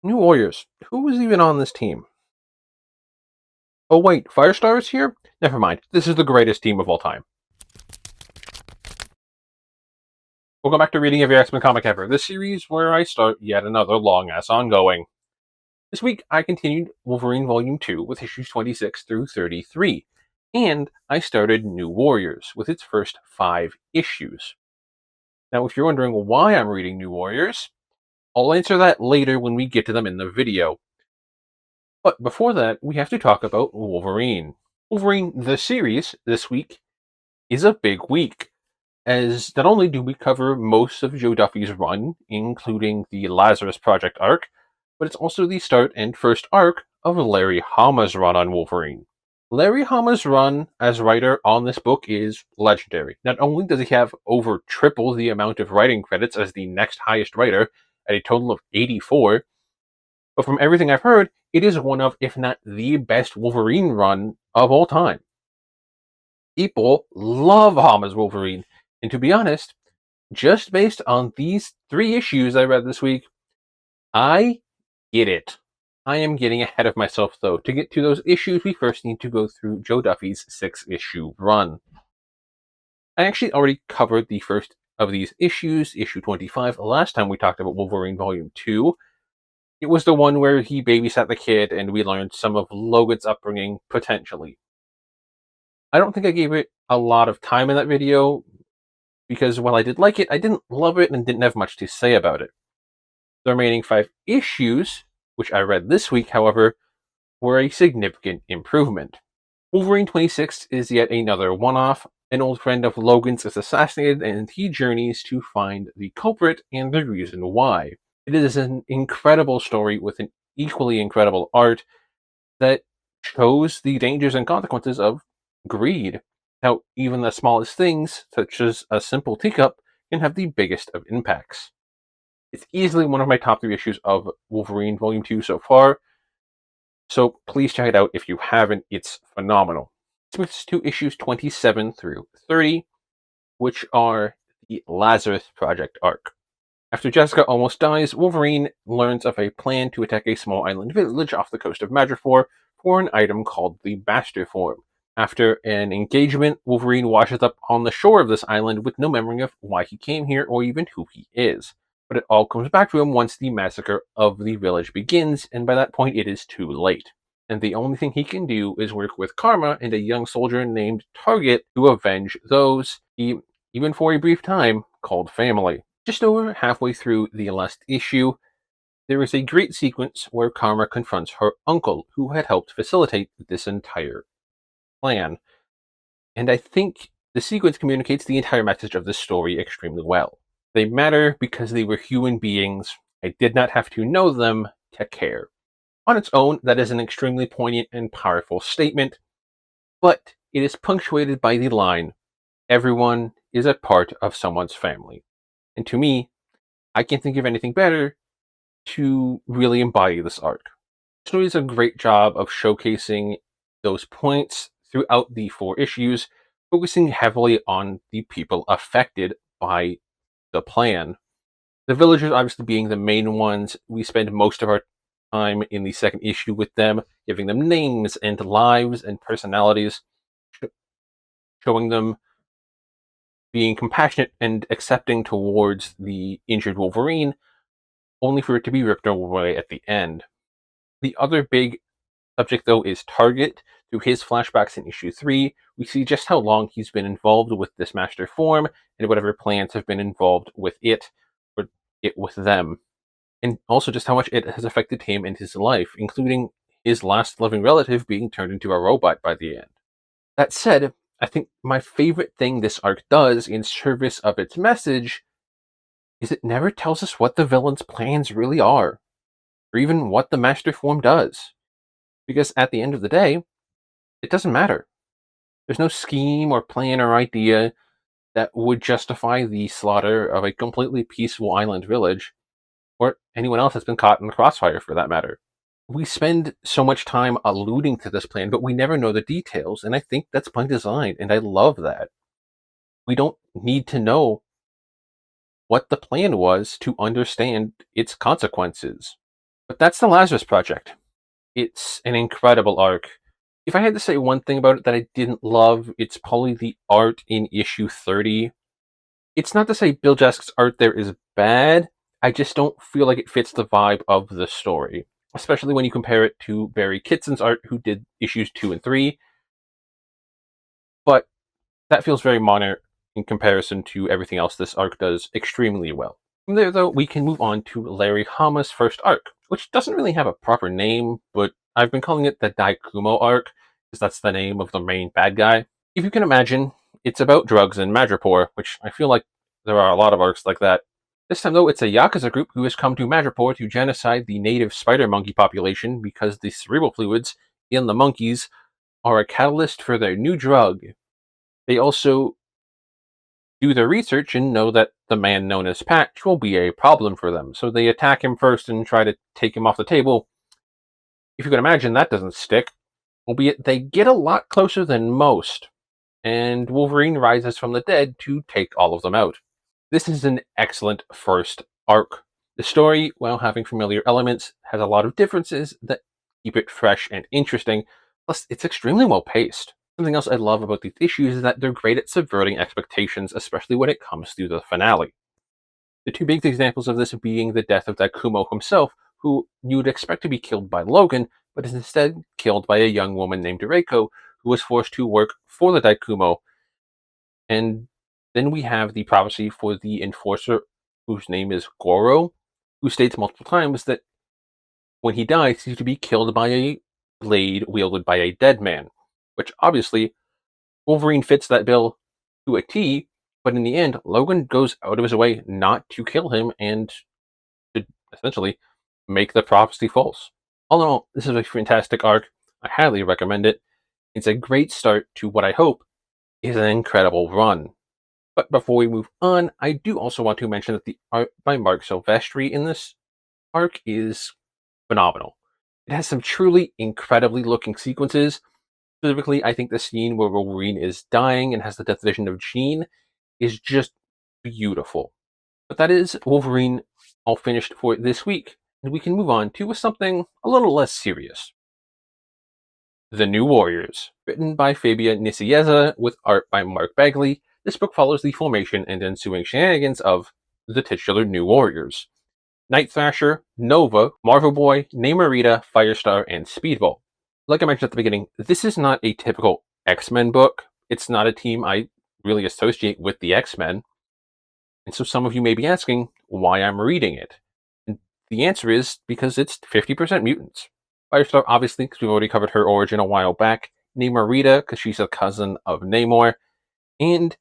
New Warriors. Who was even on this team? Oh wait, Firestar is here? Never mind. This is the greatest team of all time. Welcome back to Reading Every X-Men Comic Ever, the series where I start yet another long-ass ongoing. This week, I continued Wolverine Volume 2 with issues 26 through 33, and I started New Warriors with its first 5 issues. Now, if you're wondering why I'm reading New Warriors, I'll answer that later when we get to them in the video. But before that, we have to talk about Wolverine. Wolverine, the series, this week is a big week, as not only do we cover most of Joe Duffy's run, including the Lazarus Project arc, but it's also the start and first arc of Larry Hama's run on Wolverine. Larry Hama's run as writer on this book is legendary. Not only does he have over triple the amount of writing credits as the next highest writer, at a total of 84, but from everything I've heard, it is one of, if not the best Wolverine run of all time. People love Hama's Wolverine, and to be honest, just based on these 3 issues I read this week, I get it. I am getting ahead of myself, though. To get to those issues, we first need to go through Joe Duffy's 6-issue run. I actually already covered the first of these issues, issue 25, last time we talked about Wolverine Volume 2. It was the one where he babysat the kid and we learned some of Logan's upbringing, potentially. I don't think I gave it a lot of time in that video, because while I did like it, I didn't love it and didn't have much to say about it. The remaining 5 issues, which I read this week, however, were a significant improvement. Wolverine 26 is yet another one-off. An old friend of Logan's is assassinated and he journeys to find the culprit and the reason why. It is an incredible story with an equally incredible art that shows the dangers and consequences of greed. How even the smallest things, such as a simple teacup, can have the biggest of impacts. It's easily one of my top 3 issues of Wolverine Volume 2 so far, so please check it out if you haven't. It's phenomenal. This moves to issues 27 through 30, which are the Lazarus Project arc. After Jessica almost dies, Wolverine learns of a plan to attack a small island village off the coast of Madripoor for an item called the Master Form. After an engagement, Wolverine washes up on the shore of this island with no memory of why he came here or even who he is. But it all comes back to him once the massacre of the village begins, and by that point it is too late. And the only thing he can do is work with Karma and a young soldier named Target to avenge those he, even for a brief time, called family. Just over halfway through the last issue, there is a great sequence where Karma confronts her uncle, who had helped facilitate this entire plan. And I think the sequence communicates the entire message of the story extremely well. They matter because they were human beings. I did not have to know them to care. On its own, that is an extremely poignant and powerful statement, but it is punctuated by the line, everyone is a part of someone's family. And to me, I can't think of anything better to really embody this arc. The story does a great job of showcasing those points throughout the 4 issues, focusing heavily on the people affected by the plan. The villagers obviously being the main ones. We spend most of our time in the 2nd issue with them, giving them names and lives and personalities, showing them being compassionate and accepting towards the injured Wolverine, only for it to be ripped away at the end. The other big subject, though, is Target. Through his flashbacks in issue 3, we see just how long he's been involved with this master form and whatever plans have been involved with it, or it with them. And also just how much it has affected him and his life, including his last living relative being turned into a robot by the end. That said, I think my favorite thing this arc does in service of its message is it never tells us what the villain's plans really are, or even what the master form does. Because at the end of the day, it doesn't matter. There's no scheme or plan or idea that would justify the slaughter of a completely peaceful island village, or anyone else that's been caught in the crossfire for that matter. We spend so much time alluding to this plan, but we never know the details, and I think that's by design, and I love that. We don't need to know what the plan was to understand its consequences. But that's the Lazarus Project. It's an incredible arc. If I had to say one thing about it that I didn't love, it's probably the art in issue 30. It's not to say Bill Jask's art there is bad, I just don't feel like it fits the vibe of the story, especially when you compare it to Barry Kitson's art, who did issues 2 and 3. But that feels very minor in comparison to everything else this arc does extremely well. From there, though, we can move on to Larry Hama's first arc, which doesn't really have a proper name, but I've been calling it the Daikumo arc, because that's the name of the main bad guy. If you can imagine, it's about drugs in Madripoor, which I feel like there are a lot of arcs like that. This time, though, it's a Yakuza group who has come to Madripoor to genocide the native spider monkey population because the cerebral fluids in the monkeys are a catalyst for their new drug. They also do their research and know that the man known as Patch will be a problem for them, so they attack him first and try to take him off the table. If you can imagine, that doesn't stick, albeit they get a lot closer than most, and Wolverine rises from the dead to take all of them out. This is an excellent first arc. The story, while having familiar elements, has a lot of differences that keep it fresh and interesting, plus it's extremely well paced. Something else I love about these issues is that they're great at subverting expectations, especially when it comes to the finale. The two big examples of this being the death of Daikumo himself, who you'd expect to be killed by Logan, but is instead killed by a young woman named Reiko, who was forced to work for the Daikumo. And then we have the prophecy for the enforcer, whose name is Goro, who states multiple times that when he dies, he's to be killed by a blade wielded by a dead man, which obviously Wolverine fits that bill to a T, but in the end, Logan goes out of his way not to kill him and to essentially make the prophecy false. All in all, this is a fantastic arc. I highly recommend it. It's a great start to what I hope is an incredible run. But before we move on, I do also want to mention that the art by Mark Silvestri in this arc is phenomenal. It has some truly incredibly looking sequences. Specifically, I think the scene where Wolverine is dying and has the death vision of Jean is just beautiful. But that is Wolverine all finished for this week, and we can move on to something a little less serious. The New Warriors, written by Fabia Nicieza with art by Mark Bagley. This book follows the formation and ensuing shenanigans of the titular New Warriors. Night Thrasher, Nova, Marvel Boy, Namorita, Firestar, and Speedball. Like I mentioned at the beginning, this is not a typical X-Men book. It's not a team I really associate with the X-Men. And so some of you may be asking why I'm reading it. And the answer is because it's 50% mutants. Firestar, obviously, because we've already covered her origin a while back. Namorita, because she's a cousin of Namor. And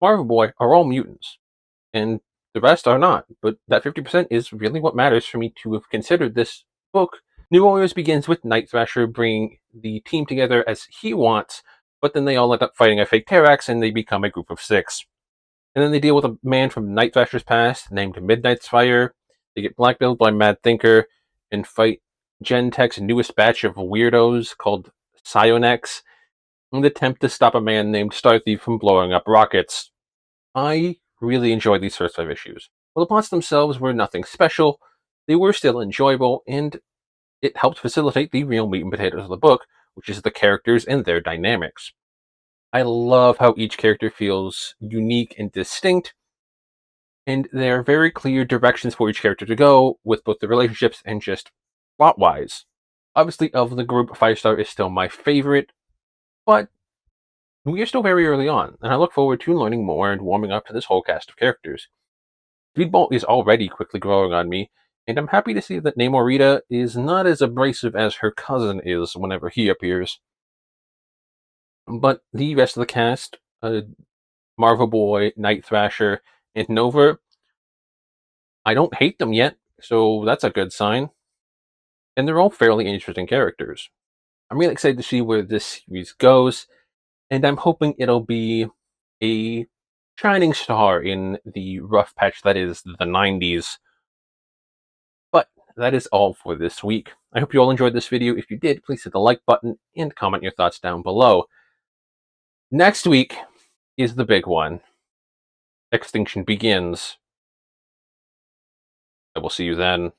Marvel Boy are all mutants. And the rest are not. But that 50% is really what matters for me to have considered this book. New Warriors begins with Night Thrasher bringing the team together as he wants, but then they all end up fighting a fake Terrax and they become a group of 6. And then they deal with a man from Night Thrasher's past named Midnight's Fire. They get blackmailed by Mad Thinker and fight Gentek's newest batch of weirdos called Psionex and attempt to stop a man named Star Thief from blowing up rockets. I really enjoyed these first 5 issues. While the plots themselves were nothing special, they were still enjoyable, and it helped facilitate the real meat and potatoes of the book, which is the characters and their dynamics. I love how each character feels unique and distinct, and there are very clear directions for each character to go with both the relationships and just plot-wise. Obviously, of the group, Firestar is still my favorite, but we are still very early on, and I look forward to learning more and warming up to this whole cast of characters. Speedball is already quickly growing on me, and I'm happy to see that Namorita is not as abrasive as her cousin is whenever he appears. But the rest of the cast, Marvel Boy, Night Thrasher, and Nova, I don't hate them yet, so that's a good sign. And they're all fairly interesting characters. I'm really excited to see where this series goes, and I'm hoping it'll be a shining star in the rough patch that is the 90s. But that is all for this week. I hope you all enjoyed this video. If you did, please hit the like button and comment your thoughts down below. Next week is the big one. Extinction begins. I will see you then.